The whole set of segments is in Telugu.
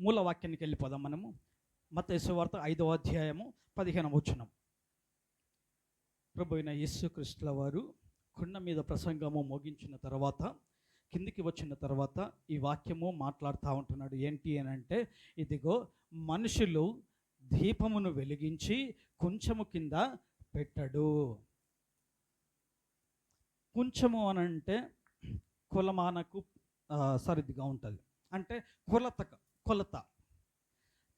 మూల వాక్యానికి వెళ్ళిపోదాం మనము. మత్తయి సువార్త 5వ అధ్యాయము 15వ వచనం. ప్రభు అయిన యేసుక్రీస్తుల వారు కొండ మీద ప్రసంగము ముగించిన తర్వాత కిందికి వచ్చిన తర్వాత ఈ వాక్యము మాట్లాడుతూ ఉంటున్నాడు. ఏంటి అని అంటే, ఇదిగో మనుషులు దీపమును వెలిగించి కొంచెము కింద పెట్టడు. కొంచెము అని అంటే కొలమానకు సరిదిగా ఉంటుంది. అంటే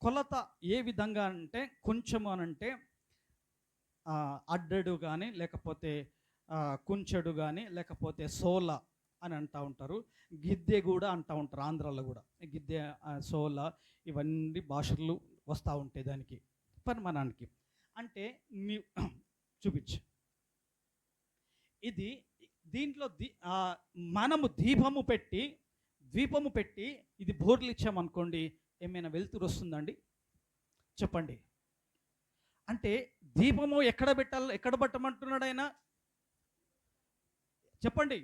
కొలత ఏ విధంగా అంటే, కొంచెము అని అంటే అడ్డడు కానీ, లేకపోతే కుంచెడు కానీ, లేకపోతే సోల అని అంటూ ఉంటారు. గిద్దె కూడా అంటూ ఉంటారు ఆంధ్రాలో కూడా. గిద్దె, సోల ఇవన్నీ భాషలు వస్తూ ఉంటాయి దానికి, పరిమాణానికి. అంటే నీ చూపించు. ఇది దీంట్లో మనము దీపము పెట్టి ఇది బోర్లు ఇచ్చామనుకోండి, ఏమైనా వెలుతురు వస్తుందండి? చెప్పండి. అంటే దీపము ఎక్కడ పెట్టాలి, ఎక్కడ పెట్టమంటున్నాడు ఆయన? చెప్పండి.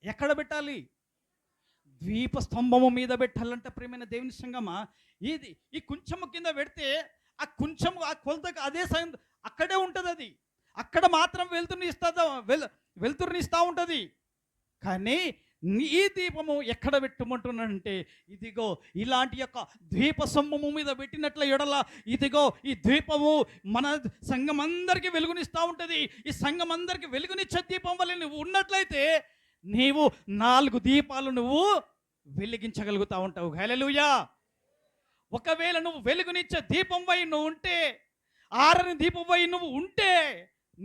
ఎక్కడ పెట్టాలి? ద్వీపస్తంభము మీద పెట్టాలంటే ప్రియమైన దేవుని సంగమా, ఈ కొంచెము కింద పెడితే ఆ కొంచెము ఆ కొలతకు అదే అక్కడే ఉంటుంది. అది అక్కడ మాత్రం వెలుతురుని ఇస్తూ ఉంటుంది. కానీ ఈ దీపము ఎక్కడ పెట్టమంటున్నాడంటే, ఇదిగో ఇలాంటి యొక్క ద్వీపస్తంభము మీద పెట్టినట్ల ఎడల, ఇదిగో ఈ ద్వీపము మన సంఘం అందరికీ వెలుగునిస్తూ ఉంటుంది. ఈ సంఘం అందరికీ వెలుగునిచ్చే దీపం వల్ల నువ్వు ఉన్నట్లయితే నీవు 4 దీపాలు నువ్వు వెలిగించగలుగుతూ ఉంటావు. హల్లెలూయా. ఒకవేళ నువ్వు వెలుగునిచ్చే దీపం వై నువ్వు ఉంటే, ఆరని దీపం వై నువ్వు ఉంటే,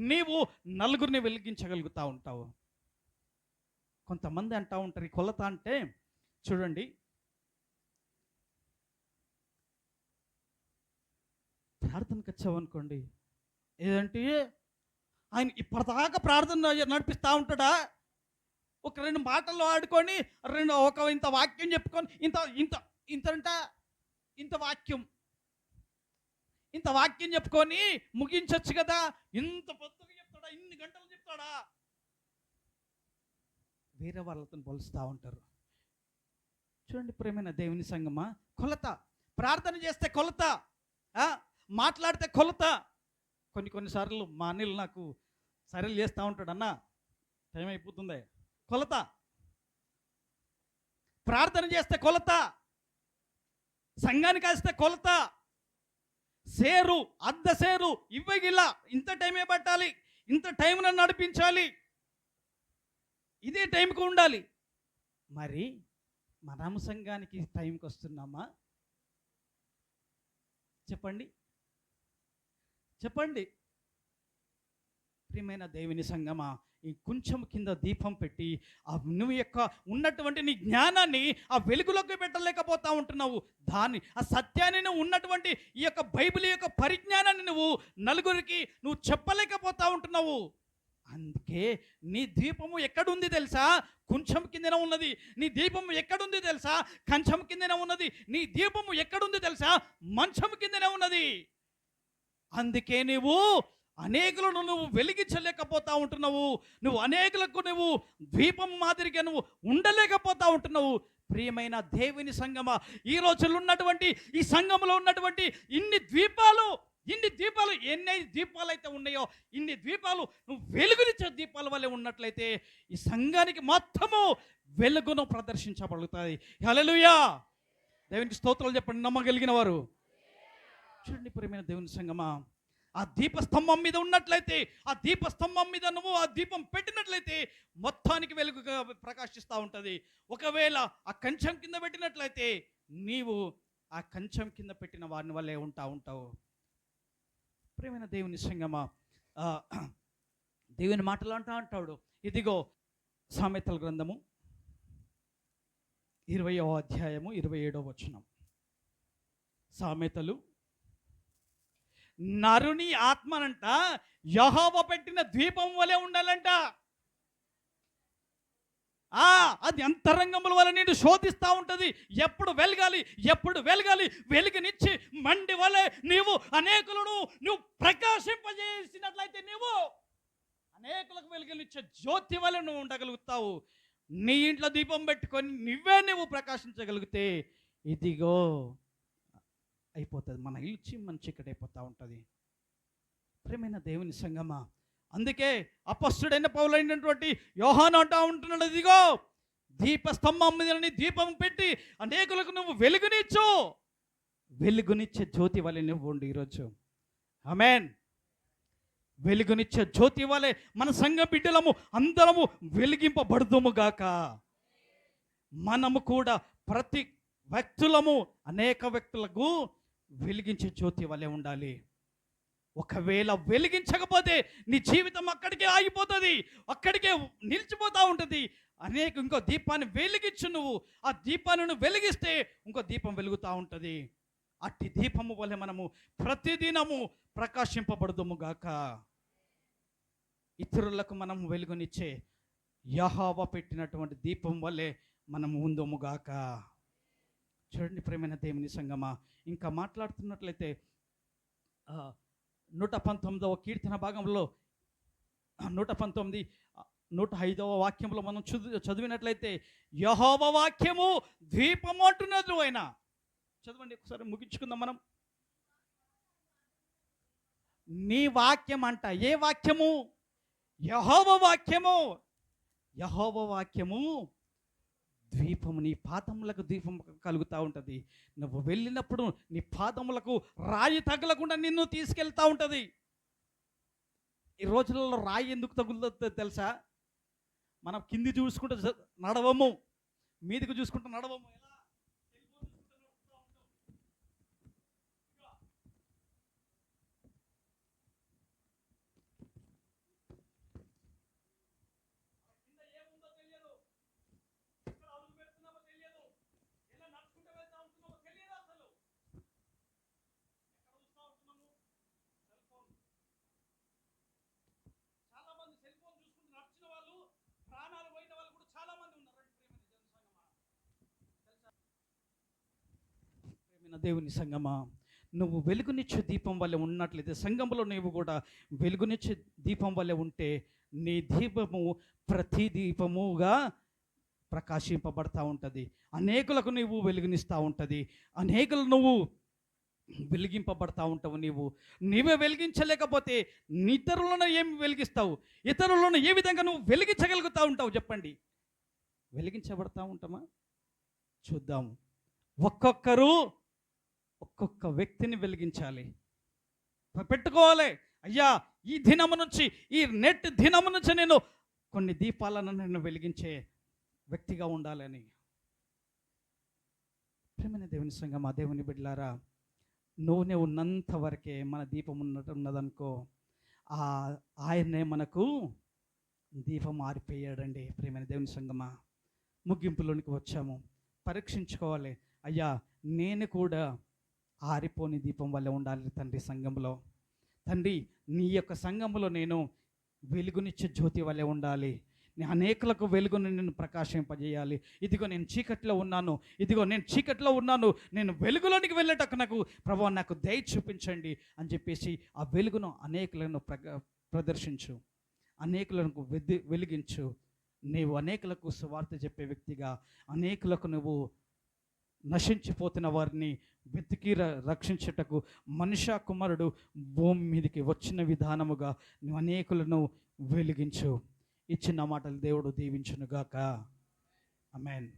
నీవు 4గురిని వెలిగించగలుగుతూ ఉంటావు. కొంతమంది అంటూ ఉంటారు, ఈ కొలత అంటే చూడండి, ప్రార్థనకు వచ్చావనుకోండి, ఏదంటే ఆయన ఇప్పటిదాకా ప్రార్థన నడిపిస్తూ ఉంటాడా? ఒక 2 మాటల్లో ఆడుకొని ఇంత వాక్యం చెప్పుకొని ఇంత వాక్యం చెప్పుకొని ముగించవచ్చు కదా. ఇంత పొద్దుగా చెప్తాడా? ఇన్ని గంటలు చెప్తాడా? వేరే వాళ్ళతో పోలుస్తూ ఉంటారు. చూడండి ప్రియమైన దేవుని సంగమా, కొలత. ప్రార్థన చేస్తే కొలత, మాట్లాడితే కొలత. కొన్నిసార్లు మా అనిల్ నాకు సరళ చేస్తూ ఉంటాడు, అన్న టైం అయిపోతుంది, కొలత. ప్రార్థన చేస్తే కొలత, సంఘానికి వస్తే కొలత, సేరు అర్ధ సేరు ఇవ్వగిలా ఇంత టైమే పట్టాలి, ఇంత టైంలో నడిపించాలి, ఇదే టైంకి ఉండాలి. మరి మనం సంఘానికి టైంకి వస్తున్నామా? చెప్పండి. ప్రియమైన దేవుని సంగమా, ఈ కొంచెం కింద దీపం పెట్టి నువ్వు యొక్క ఉన్నటువంటి నీ జ్ఞానాన్ని ఆ వెలుగులోకి పెట్టలేకపోతా ఉంటున్నావు. ఆ సత్యాన్ని నువ్వు ఉన్నటువంటి ఈ యొక్క బైబిల్ యొక్క పరిజ్ఞానాన్ని నువ్వు నలుగురికి నువ్వు చెప్పలేకపోతా ఉంటున్నావు. అందుకే నీ దీపము ఎక్కడుంది తెలుసా? కొంచెం కిందనే ఉన్నది. నీ దీపము ఎక్కడుంది తెలుసా? కంచం కిందనే ఉన్నది. నీ దీపము ఎక్కడుంది తెలుసా? మంచం కిందనే ఉన్నది. అందుకే అనేకులను నువ్వు వెలిగించలేకపోతా ఉంటున్నావు. నువ్వు అనేకులకు నువ్వు దీపం మాదిరిగా నువ్వు ఉండలేకపోతా ఉంటున్నావు. ప్రియమైన దేవుని సంగమా, ఈ రోజుల్లో ఉన్నటువంటి ఈ సంఘంలో ఉన్నటువంటి ఇన్ని దీపాలు ఎన్ని దీపాలు అయితే ఉన్నాయో, ఇన్ని దీపాలు నువ్వు వెలుగునిచ్చే దీపాల వల్లే ఉన్నట్లయితే ఈ సంఘానికి మొత్తము వెలుగును ప్రదర్శించబడుతుంది. హల్లెలూయా. దేవునికి స్తోత్రాలు చెప్పండి నమ్మగలిగిన వారు. చూడండి ప్రియమైన దేవుని సంగమా, ఆ దీపస్తంభం మీద ఉన్నట్లయితే, ఆ దీపస్తంభం మీద నువ్వు ఆ దీపం పెట్టినట్లయితే మొత్తానికి వెలుగుగా ప్రకాశిస్తూ ఉంటుంది. ఒకవేళ ఆ కంచం కింద పెట్టినట్లయితే నీవు ఆ కంచం కింద పెట్టిన వారిని వల్లే ఉంటావు. ప్రియమైన దేవుని సంగమా, దేవుని మాటలు అంటాడు. ఇదిగో సామెతల గ్రంథము 20వ అధ్యాయము 27వ వచనం. సామెతలు, నరుని ఆత్మనంట యెహోవా పెట్టిన దీపం వలె ఉండాలంట. అది అంతరంగముల వల్ల నేను శోధిస్తూ ఉంటుంది. ఎప్పుడు వెలగాలి, వెలుగునిచ్చి మండి వలె నీవు అనేకులను నువ్వు ప్రకాశింపజేసినట్లయితే నీవు అనేకులకు వెలుగునిచ్చే జ్యోతి వలె నువ్వు ఉండగలుగుతావు. నీ ఇంట్లో దీపం పెట్టుకొని నువ్వు ప్రకాశించగలిగితే ఇదిగో అయిపోతుంది. మన ఇల్లు చిమ్మని చీకటి అయిపోతూ ఉంటుంది. ప్రేమైన దేవుని సంగమా, అందుకే అపొస్తలుడైన పౌలైనటువంటి యోహాను అంటా ఉంటున్నాడు, ఇదిగో దీపస్తంభం మీద దీపం పెట్టి అనేకులకు నువ్వు వెలుగునిచ్చు, వెలుగునిచ్చే జ్యోతి వలె నువ్వు ఉండు ఈరోజు. ఆమేన్. వెలుగునిచ్చే జ్యోతి వలె మన సంఘ బిడ్డలము అందరము వెలిగింపబడుదుము గాక. మనము కూడా ప్రతి వ్యక్తులము అనేక వ్యక్తులకు వెలిగించే జ్యోతి వలె ఉండాలి. ఒకవేళ వెలిగించకపోతే నీ జీవితం అక్కడికే ఆగిపోతుంది, అక్కడికే నిలిచిపోతూ ఉంటుంది. ఇంకో దీపాన్ని వెలిగించు నువ్వు. ఆ దీపాన్ని నువ్వు వెలిగిస్తే ఇంకో దీపం వెలుగుతూ ఉంటుంది. అట్టి దీపము వలె మనము ప్రతిదినము ప్రకాశింపబడుదుము గాక. ఇతరులకు మనం వెలుగునిచ్చే యెహోవా పెట్టినటువంటి దీపం వలె మనము ఉందుము గాక. చూడండి ప్రేమైన దేవుని సంగమా, ఇంకా మాట్లాడుతున్నట్లయితే 119వ కీర్తన భాగంలో 119 105వ వాక్యంలో మనం చదివినట్లయితే యెహోవా వాక్యము దీపము అంటున్నది. ఆయన చదవండి ఒకసారి, ముగించుకుందాం మనం. నీ వాక్యం అంట. ఏ వాక్యము? యెహోవా వాక్యము. యెహోవా వాక్యము ద్వీపము, నీ పాదములకు దీపం కలుగుతూ ఉంటుంది. నువ్వు వెళ్ళినప్పుడు నీ పాదములకు రాయి తగలకుండా నిన్ను తీసుకెళ్తూ ఉంటుంది. ఈ రోజులలో రాయి ఎందుకు తగులుతుందో తెలుసా? మనం కింది చూసుకుంటూ నడవము, మీదికి చూసుకుంటూ నడవము. దేవుని సంగమా, నువ్వు వెలుగునిచ్చే దీపం వల్ల ఉన్నట్లయితే, సంఘంలో నువ్వు కూడా వెలుగునిచ్చే దీపం వల్ల ఉంటే, నీ దీపము ప్రతి దీపముగా ప్రకాశింపబడతా ఉంటుంది. అనేకులకు నువ్వు వెలుగునిస్తూ ఉంటుంది. అనేకులు నువ్వు వెలిగింపబడతా ఉంటావు. నీవే వెలిగించలేకపోతే ఇతరులను ఏమి వెలిగిస్తావు? ఇతరులను ఏ విధంగా నువ్వు వెలిగించగలుగుతూ ఉంటావు చెప్పండి? వెలిగించబడతా ఉంటామా? చూద్దాము. ఒక్కొక్కరు ఒక్కొక్క వ్యక్తిని వెలిగించాలి, పెట్టుకోవాలి. అయ్యా, ఈ దినము నుంచి, ఈ నెట్ దినము నుంచి నేను కొన్ని దీపాలను నేను వెలిగించే వ్యక్తిగా ఉండాలని. ప్రేమైన దేవుని సంగమా, దేవుని బిడ్డలారా, నూనె ఉన్నంత వరకే మన దీపం ఉన్నదనుకో, ఆయన్నే మనకు దీపం ఆరిపోయాడండి. ప్రేమైన దేవుని సంగమా, ముగింపులోనికి వచ్చాము. పరీక్షించుకోవాలి. అయ్యా, నేను కూడా ఆరిపోని దీపం వల్ల ఉండాలి తండ్రి సంఘంలో. తండ్రి, నీ యొక్క సంఘంలో నేను వెలుగునిచ్చే జ్యోతి వల్లే ఉండాలి. అనేకులకు వెలుగుని నేను ప్రకాశింపజేయాలి. ఇదిగో నేను చీకట్లో ఉన్నాను, ఇదిగో నేను చీకట్లో ఉన్నాను, నేను వెలుగులోనికి వెళ్ళేటకు ప్రభువా నాకు దయ చూపించండి అని చెప్పేసి ఆ వెలుగును అనేకులను ప్రదర్శించు, అనేకులకు వెలిగించు. నీవు అనేకులకు సువార్త చెప్పే వ్యక్తిగా, అనేకులకు నువ్వు నశించిపోతున్న వారిని వెతికి రక్షించుటకు మనుష్య కుమారుడు భూమి మీదకి వచ్చిన విధానముగా నువ్వు అనేకులను వెలిగించు. ఇచ్చిన మాటలు దేవుడు దీవించునుగాక. ఆమేన్.